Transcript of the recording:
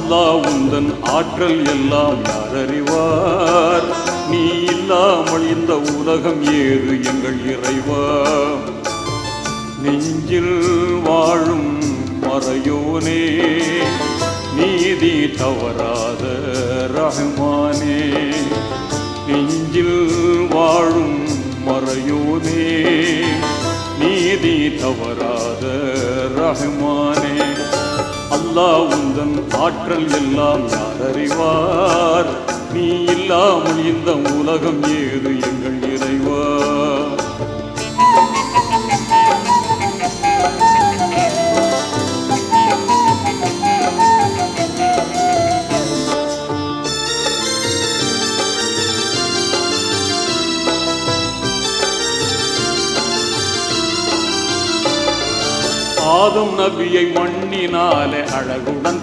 அல்லாஹ் உந்தன் ஆற்றல் எல்லாம் யார் அறிவார்? நீ இல்லாமல் இந்த உலகம் ஏது எங்கள் இறைவா? நெஞ்சில் வாழும் மறையோனே, நீதி தவறாத ரஹ்மானே. நெஞ்சில் வாழும் மறையோனே, நீதி தவறாத ரஹ்மானே. அல்லாஹ் உந்தன் ஆற்றல் எல்லாம் யார் அறிவார்? நீ இல்லாமல் இந்த உலகம் ஏது எங்கள் இறைவா? ஆதம் நபியை மண்ணினாலே அழகுடன்